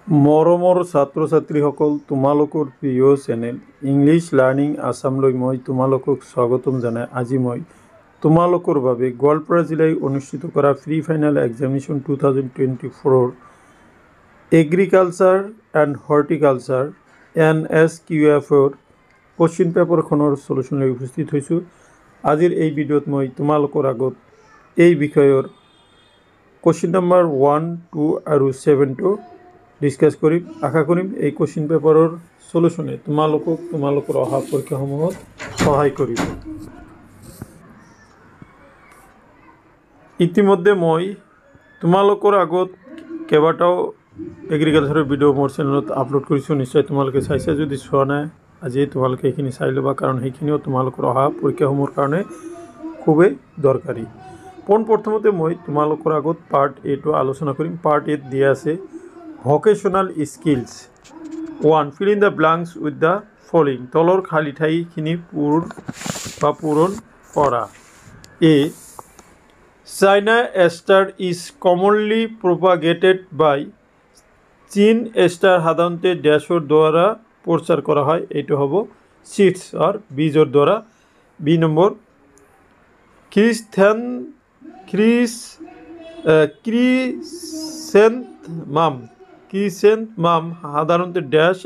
মৰমৰ ছাত্ৰ ছাত্ৰীসকল তোমালোকৰ প্ৰিয় চেনেল ইংলিছ লাৰ্ণিং আছামলৈ মই তোমালোকক স্বাগতম জনাই আজি মই তোমালোকৰ বাবে গোৱালপাৰা জিলাই অনুষ্ঠিত কৰা pre final examination 2024 agriculture and horticulture NSQF-ৰ কোশ্চিন পেপাৰখনৰ সলিউশ্যন লৈ উপস্থিত হৈছোঁ। আজিৰ এই ভিডিঅ'ত মই তোমালোকৰ আগত এই বিষয়ৰ কোশ্চিন নম্বৰ 1, 2 আৰু 7টো ডিসকাস কৰিম। আশা কৰিম এই কোশ্চিন পেপাৰৰ সলিউশ্যনে তোমালোকৰ অহা পৰীক্ষাসমূহত সহায় কৰিব। ইতিমধ্যে মই তোমালোকৰ আগত কেইবাটাও এগ্ৰিকালচাৰৰ ভিডিঅ' মোৰ চেনেলত আপলোড কৰিছোঁ। নিশ্চয় তোমালোকে চাইছে, যদি চোৱা নাই আজি তোমালোকে এইখিনি চাই ল'বা, কাৰণ সেইখিনিও তোমালোকৰ অহা পৰীক্ষাসমূহৰ কাৰণে খুবেই দৰকাৰী। পোনপ্ৰথমতে মই তোমালোকৰ আগত পাৰ্ট এটো আলোচনা কৰিম। পাৰ্ট এত দিয়া আছে vocational skills 1 fill in the blanks with the following তলৰ খালি ঠাইখিনি পূৰণ কৰা। A China aster is commonly propagated by চীন এষ্টাৰ সাধাৰণতে ড্যাশৰ দ্বাৰা প্ৰচাৰ কৰা হয়, এইটো হ'ব সিডস আৰ বীজৰ দ্বাৰা। বি নম্বৰ ক্ৰিসেন্থমাম সাধাৰণতে ড্যাশ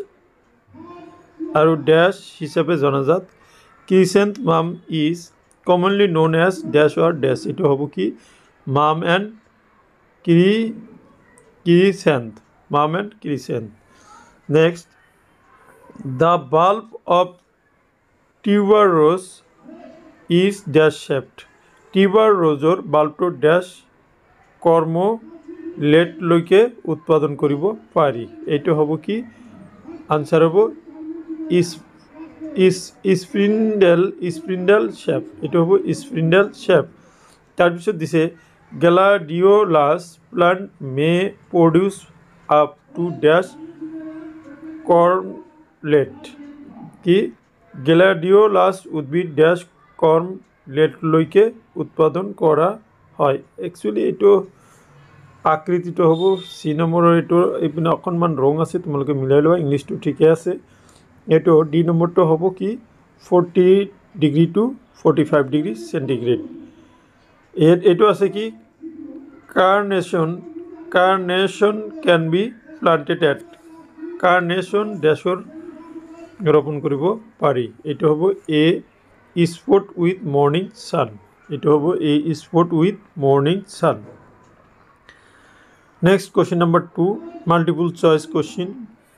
আৰু ড্যাশ হিচাপে জনাজাত। Chrysanthemum is commonly known as dash or dash, এইটো হ'ব কি mum and chrysanth. Next, the bulb of tuberose is dash shaped. Tuberose বাল্বটো ড্যাশ কৰ্মলেটলৈকে উৎপাদন কৰিব পাৰি, এইটো হ'ব কি আনসাৰ হ'ব স্পিন্ডেল শেপ, এইটো হ'ব স্পিন্ডেল শেপ। তাৰপিছত দিছে gladiolus plant may produce up to dash cormlet, কি গ্লাডিওলাছ উদ্ভিদ ড্যাশ কৰ্মলেটলৈকে উৎপাদন কৰা হয়। একচুৱেলি এইটো আকৃতিটো হ'ব চি নম্বৰৰ, এইটো এইপিনে অকণমান ৰং আছে, তোমালোকে মিলাই লোৱা, ইংলিছটো ঠিকে আছে। এইটো ডি নম্বৰটো হ'ব কি 40 ডিগ্ৰী টু 45 ডিগ্ৰী সেন্টিগ্ৰেড। এইটো আছে কি carnation can be planted at, carnation ড্যাশৰ ৰোপণ কৰিব পাৰি, এইটো হ'ব a spot with morning sun, এইটো হ'ব a spot with morning sun. Next question number 2 multiple choice question,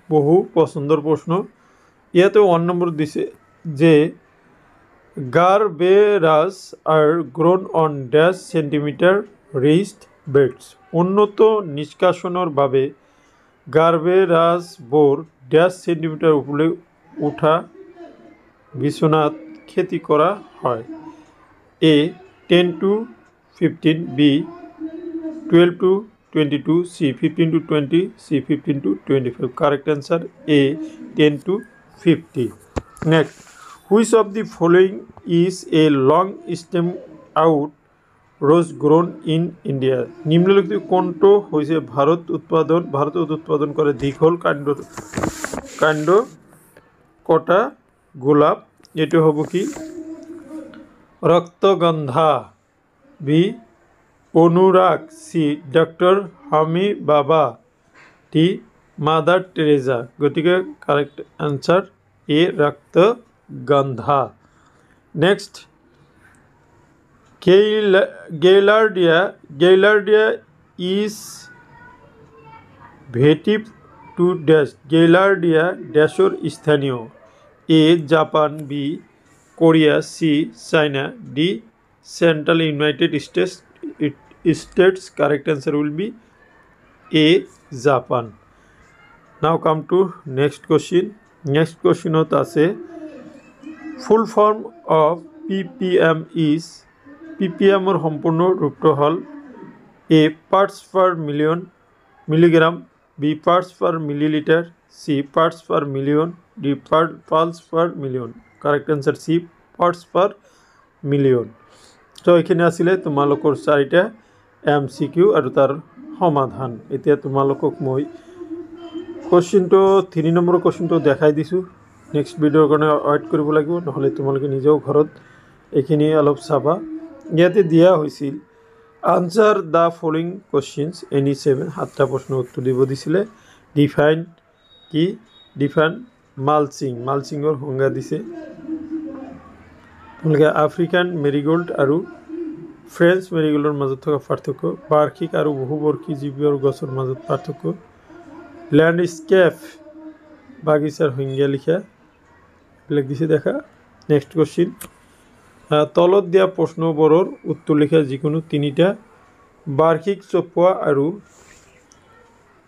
বহু পছন্দৰ প্ৰশ্ন। ইয়াতে 1 নম্বৰ দিছে যে gerberas are grown on dash centimetre raised beds, উন্নত নিষ্কাশনৰ বাবে গাৰবেৰাছবোৰ ড্যাশ সেন্টিমিটাৰ উপৰে উঠা বিছনাত খেতি কৰা হয়। A 10 to 15, B 12 to 22, C 15 to 20, C 15 to 25। Correct answer A 10 to 50। Next, which of the following is a long stem out rose grown in India, নিম্নলিখিত কোনটো হৈছে ভাৰতত উৎপাদন কৰে দীঘল কাণ্ড কটা গোলাপ, এইটো হ'ব কি Raktagandha. B Anurag, C doctor Homi Bhabha, D mother Teresa. গতিকে correct answer A Raktagandha. Next, gaillardia is native to dash, gaillardia ড্যাশৰ স্থানীয়। A Japan, B Korea, C China, D central United States. Correct answer will be A Japan. Now come to next question. Next question আছে full form of ppm is, ppm or সম্পূর্ণ রূপটো হল A parts per million milligram, B parts per milliliter, C parts per million, D parts per million। Correct answer C parts per million। তো এইখিনি আছিলে তোমালোকৰ 4টা MCQ আৰু তাৰ সমাধান। এতিয়া তোমালোকক মই কোশ্চিনটো 3 নম্বৰ কোশ্চিনটো দেখাই দিছোঁ নেক্সট ভিডিঅ'ৰ কাৰণে ৱেইট কৰিব লাগিব নহ'লে তোমালোকে নিজেও ঘৰত এইখিনি অলপ চাবা ইয়াতে দিয়া হৈছিল আনসাৰ দ্য ফলোইং কোশ্চিনছ এনি 7 7টা প্ৰশ্নৰ উত্তৰ দিব দিছিলে ডিফাইন মালচিঙৰ সংজ্ঞা দিছে তোমালোকে আফ্ৰিকান মেৰিগোল্ড আৰু ফ্ৰেঞ্চ মেৰিগোল্ডৰ মাজত থকা পাৰ্থক্য বাৰ্ষিক আৰু বহুবৰ্ষী জীৱৰ গছৰ মাজত পাৰ্থক্য ল্যান্ডস্কেপ বাগিচাৰ সংজ্ঞা লিখা এইবিলাক দিছে দেখা নেক্সট কোশ্চিন তলত দিয়া প্ৰশ্নবোৰৰ উত্তৰ লিখা যিকোনো তিনিটা বাৰ্ষিক চপোৱা আৰু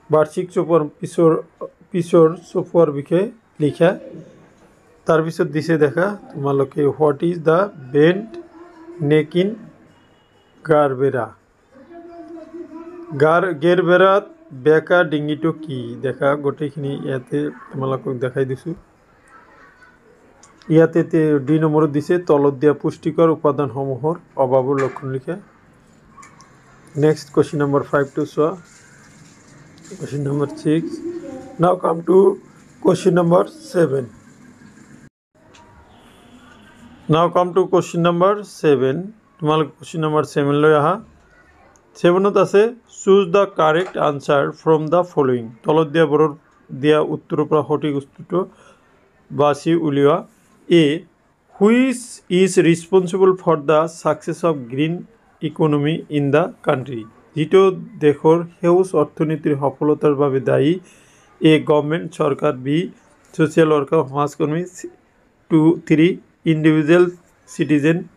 বাৰ্ষিক চপোৱাৰ পিছৰ চপোৱাৰ বিষয়ে লিখা তাৰপিছত দিছে দেখা তোমালোকে what is the bend neck in গেৰবেৰাত বেকা ডিঙিটো কি দেখা গোটেইখিনি ইয়াতে তোমালোকক দেখাই দিছোঁ ইয়াতে 2 নম্বৰত দিছে তলত দিয়া পুষ্টিকৰ উপাদানসমূহৰ অভাৱৰ লক্ষণ লিখা নেক্সট কোশ্চিন নম্বৰ 5 টো চোৱা কোশ্চিন নম্বৰ 6 নাও কাম টু কোশ্চিন নম্বৰ 7 নাও কাম টু কোশ্চিন নম্বৰ 7 তোমালোক কোশ্চিন নম্বৰ 7 লৈ আহা 7ত আছে choose the correct answer from the following তলত দিয়া উত্তৰৰ পৰা সঠিক উত্তৰটো বাছি উলিওৱা A which is responsible for the success of green economy in the country যিটো দেশৰ সেউজ অৰ্থনীতিৰ সফলতাৰ বাবে দায়ী এ গভৰ্ণমেণ্ট চৰকাৰ বি ছ'চিয়েল ৱৰ্কাৰ সমাজকৰ্মী 3 ইণ্ডিভিজুৱেল চিটিজেনশ্বিপ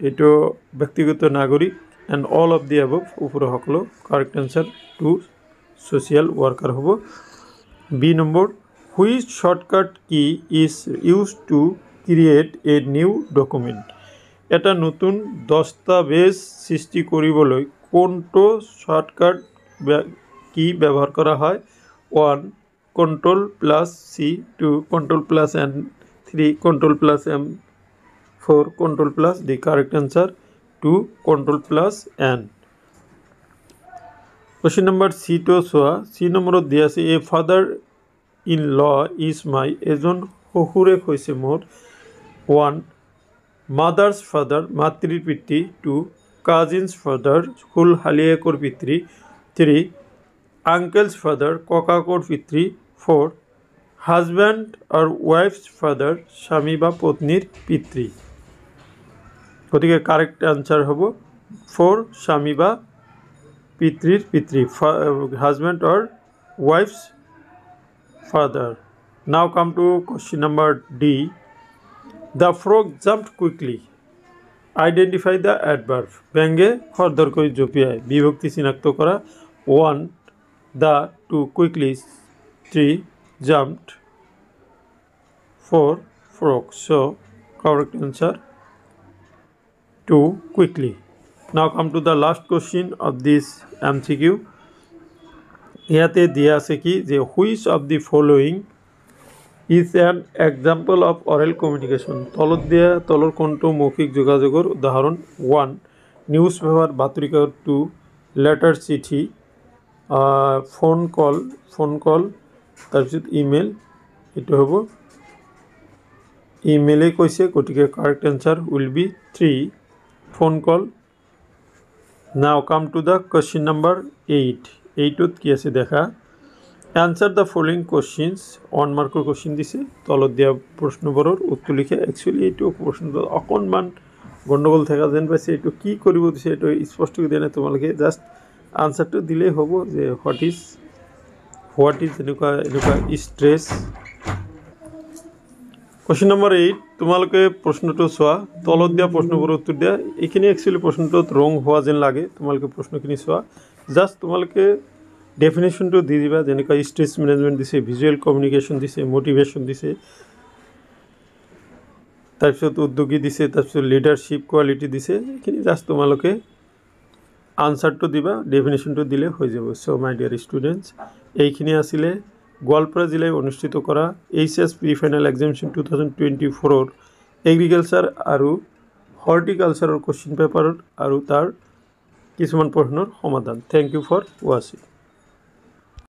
এইটো ব্যক্তিগত নাগৰিক and all of the above ওপৰৰ সকলো কাৰেক্ট এনচাৰ 2 ছ'চিয়েল ৱৰ্কাৰ হ'ব বি নম্বৰ হুইচ শৰ্টকাট কি is use to create a new document এটা নতুন দস্তাবেজ সৃষ্টি কৰিবলৈ কোনটো শৰ্টকাট কি ব্যৱহাৰ কৰা হয় 1 Ctrl+C 2 Ctrl+N 3 Ctrl+M 4 Ctrl+D correct answer 2 Ctrl+N question number C to soa C নম্বৰত দিয়া আছে a father in law is my এজন শহুৰেক হৈছে মোৰ 1 mother's father মাতৃৰ পিতৃ 2 cousin's father কুল হালিয়েকৰ পিতৃ 3 uncle's father ককাকৰ পিতৃ 4 husband or wife's father স্বামী বা পত্নীৰ পিতৃ গতিকে কাৰেক্ট আনসাৰ হব 4 স্বামী বা পিতৃৰ পিতৃ husband or wife's father now come to question number D the frog jumped quickly identify the adverb ব্যঙ্গে খৰধৰকৈ জঁপিয়াই বিভক্তি চিনাক্ত কৰা 1 the 2 quickly 3 jumped 4 frog so correct answer 2 quickly now come to the last question of this MCQ ইয়াতে দিয়া আছে কি যে which of the following is an example of oral communication তলৰ কোনটো মৌখিক যোগাযোগৰ উদাহৰণ 1 নিউজ পেপাৰ বাতৰি কাকত 2 লেটাৰ চিঠি ফোন কল তাৰপিছত ইমেইল এটো হ'ব ইমেইলে কৈছে গতিকে correct answer will be 3 phone call now come to the question number 8 8ত কি আছে দেখা answer the following questions 1 মাৰ্কৰ কোশ্চেন দিছে তলত দিয়া প্ৰশ্নবোৰৰ উত্তৰ লিখা একচুয়ালি এইটো প্ৰশ্নটো অকনমান গণ্ডগোল থকা যেন পাইছে এইটো কি কৰিব দিছে এইটো স্পষ্ট কৰি দিয়া নাই তোমালোকে জাস্ট আনসাৰটো দিলেই হ'ব যে হোৱাট ইজ এনেকুৱা স্ট্ৰেছ কোশ্চেন নম্বৰ 8 তোমালোকে প্ৰশ্নটো চোৱা তলত দিয়া প্ৰশ্নবোৰ উত্তৰ দিয়া এইখিনি একচুয়ালি প্ৰশ্নটোত ৰং হোৱা যেন লাগে তোমালোকে প্ৰশ্নখিনি চোৱা জাস্ট তোমালোকে ডেফিনেশনটো দি দিবা যেনেকৈ স্ট্ৰেছ ম্যানেজমেন্ট দিছে ভিজুয়াল কমিউনিকেশন দিছে মোটিভেশন দিছে তাৰপিছত উদ্যোগী দিছে তাৰপিছত লিডাৰশিপ কোৱালিটি দিছে এইখিনি জাস্ট তোমালোকে আনসারটো দিবা ডেফিনেশনটো দিলে হৈ যাব সো মাই ডিয়ার স্টুডেন্টস এইখিনি আছিলে গোৱালপাৰা জিলায় অনুষ্ঠিত কৰা HS pre final examination 2024 agriculture আৰু হৰ্টিকালচাৰৰ কোশ্চেন পেপাৰ আৰু তাৰ কিছুমান প্ৰশ্নৰ সমাধান থ্যাংক ইউ ফৰ ওয়াচিং